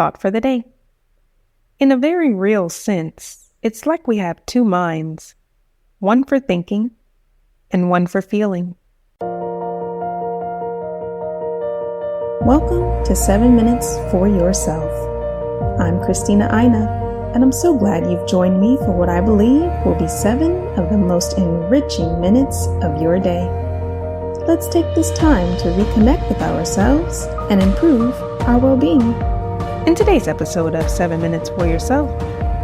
thought for the day. In a very real sense, it's like we have two minds, one for thinking and one for feeling. Welcome to 7 Minutes for Yourself. I'm Christina Aina, and I'm so glad you've joined me for what I believe will be 7 of the most enriching minutes of your day. Let's take this time to reconnect with ourselves and improve our well-being. In today's episode of 7 Minutes for Yourself,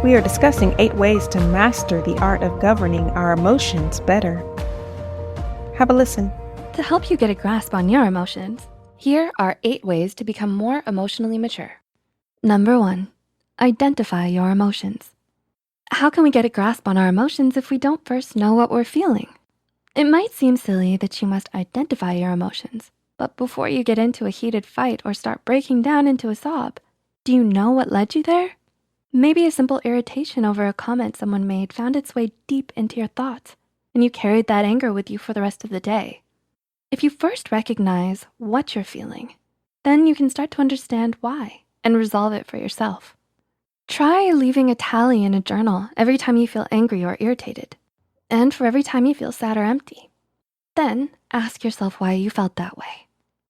we are discussing 8 ways to master the art of governing our emotions better. Have a listen. To help you get a grasp on your emotions, here are 8 ways to become more emotionally mature. Number 1, identify your emotions. How can we get a grasp on our emotions if we don't first know what we're feeling? It might seem silly that you must identify your emotions, but before you get into a heated fight or start breaking down into a sob, do you know what led you there? Maybe a simple irritation over a comment someone made found its way deep into your thoughts, and you carried that anger with you for the rest of the day. If you first recognize what you're feeling, then you can start to understand why and resolve it for yourself. Try leaving a tally in a journal every time you feel angry or irritated, and for every time you feel sad or empty. Then ask yourself why you felt that way.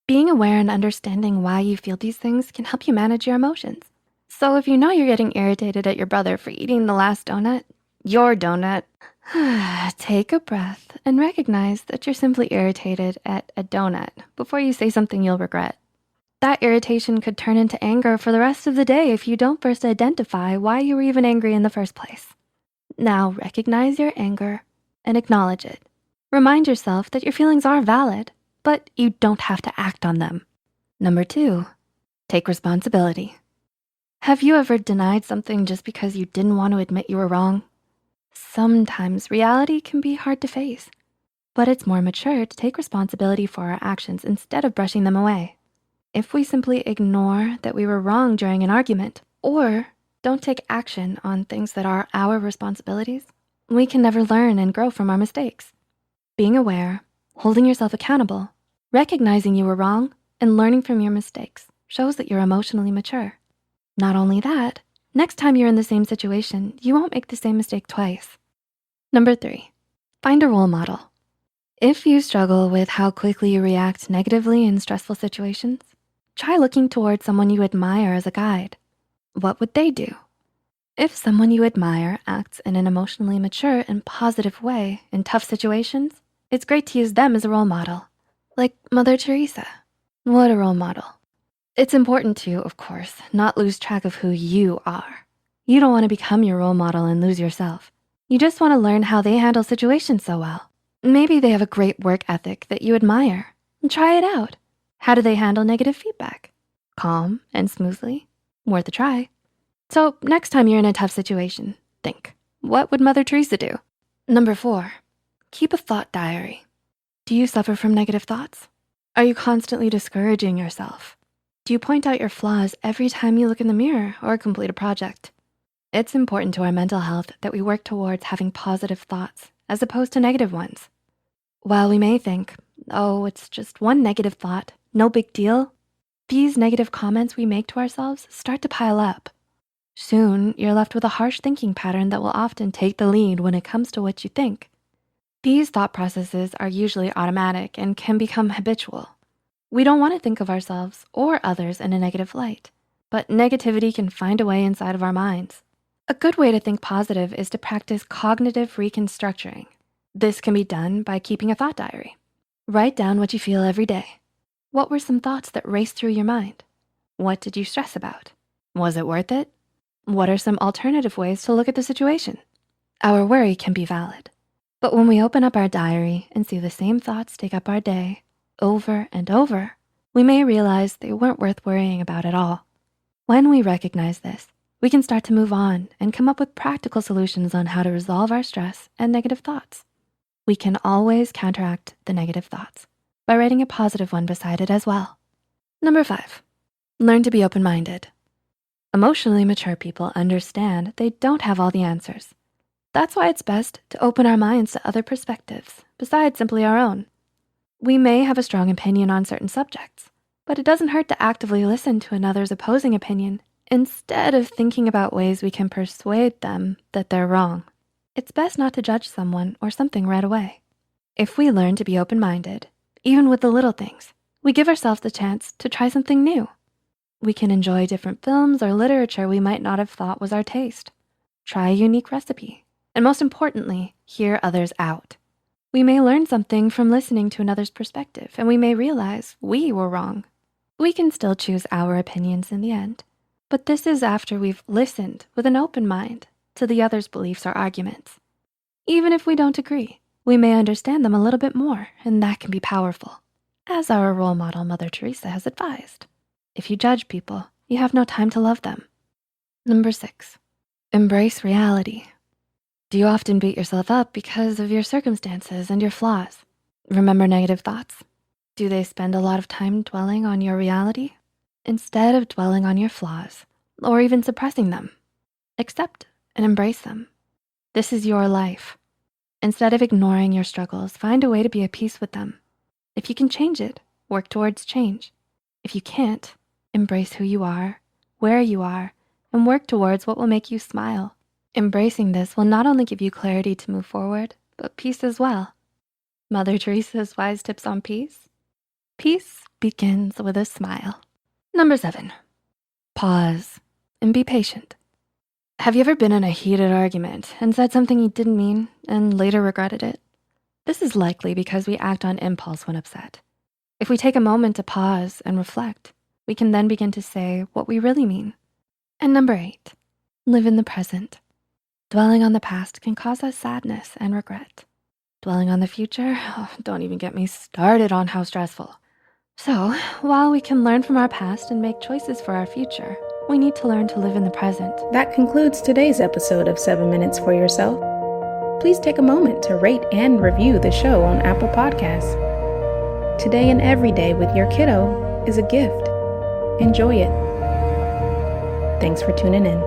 Being aware and understanding why you feel these things can help you manage your emotions. So if you know you're getting irritated at your brother for eating the last donut, your donut, take a breath and recognize that you're simply irritated at a donut before you say something you'll regret. That irritation could turn into anger for the rest of the day if you don't first identify why you were even angry in the first place. Now recognize your anger and acknowledge it. Remind yourself that your feelings are valid, but you don't have to act on them. Number 2, take responsibility. Have you ever denied something just because you didn't want to admit you were wrong? Sometimes reality can be hard to face, but it's more mature to take responsibility for our actions instead of brushing them away. If we simply ignore that we were wrong during an argument or don't take action on things that are our responsibilities, we can never learn and grow from our mistakes. Being aware, holding yourself accountable, recognizing you were wrong, and learning from your mistakes shows that you're emotionally mature. Not only that, next time you're in the same situation, you won't make the same mistake twice. Number 3, find a role model. If you struggle with how quickly you react negatively in stressful situations, try looking towards someone you admire as a guide. What would they do? If someone you admire acts in an emotionally mature and positive way in tough situations, it's great to use them as a role model. Like Mother Teresa. What a role model. It's important to, of course, not lose track of who you are. You don't wanna become your role model and lose yourself. You just wanna learn how they handle situations so well. Maybe they have a great work ethic that you admire. Try it out. How do they handle negative feedback? Calm and smoothly? Worth a try. So next time you're in a tough situation, think, what would Mother Teresa do? Number 4, keep a thought diary. Do you suffer from negative thoughts? Are you constantly discouraging yourself? Do you point out your flaws every time you look in the mirror or complete a project? It's important to our mental health that we work towards having positive thoughts as opposed to negative ones. While we may think, oh, it's just one negative thought, no big deal, these negative comments we make to ourselves start to pile up. Soon, you're left with a harsh thinking pattern that will often take the lead when it comes to what you think. These thought processes are usually automatic and can become habitual. We don't want to think of ourselves or others in a negative light, but negativity can find a way inside of our minds. A good way to think positive is to practice cognitive reconstructuring. This can be done by keeping a thought diary. Write down what you feel every day. What were some thoughts that raced through your mind? What did you stress about? Was it worth it? What are some alternative ways to look at the situation? Our worry can be valid, but when we open up our diary and see the same thoughts take up our day over and over, we may realize they weren't worth worrying about at all. When we recognize this, we can start to move on and come up with practical solutions on how to resolve our stress and negative thoughts. We can always counteract the negative thoughts by writing a positive one beside it as well. Number 5, learn to be open-minded. Emotionally mature people understand they don't have all the answers. That's why it's best to open our minds to other perspectives besides simply our own. We may have a strong opinion on certain subjects, but it doesn't hurt to actively listen to another's opposing opinion Instead of thinking about ways we can persuade them that they're wrong, it's best not to judge someone or something right away. If we learn to be open-minded, even with the little things, we give ourselves the chance to try something new. We can enjoy different films or literature we might not have thought was our taste, try a unique recipe, and most importantly, hear others out. We may learn something from listening to another's perspective, and we may realize we were wrong. We can still choose our opinions in the end, but this is after we've listened with an open mind to the other's beliefs or arguments. Even if we don't agree, we may understand them a little bit more, and that can be powerful. As our role model, Mother Teresa, has advised, if you judge people, you have no time to love them. Number 6, embrace reality. Do you often beat yourself up because of your circumstances and your flaws? Remember negative thoughts? Do they spend a lot of time dwelling on your reality instead of dwelling on your flaws or even suppressing them? Accept and embrace them. This is your life. Instead of ignoring your struggles, find a way to be at peace with them. If you can change it, work towards change. If you can't, embrace who you are, where you are, and work towards what will make you smile. Embracing this will not only give you clarity to move forward, but peace as well. Mother Teresa's wise tips on peace? Peace begins with a smile. Number 7, pause and be patient. Have you ever been in a heated argument and said something you didn't mean and later regretted it? This is likely because we act on impulse when upset. If we take a moment to pause and reflect, we can then begin to say what we really mean. And number 8, live in the present. Dwelling on the past can cause us sadness and regret. Dwelling on the future, don't even get me started on how stressful. So, while we can learn from our past and make choices for our future, we need to learn to live in the present. That concludes today's episode of 7 Minutes for Yourself. Please take a moment to rate and review the show on Apple Podcasts. Today and every day with your kiddo is a gift. Enjoy it. Thanks for tuning in.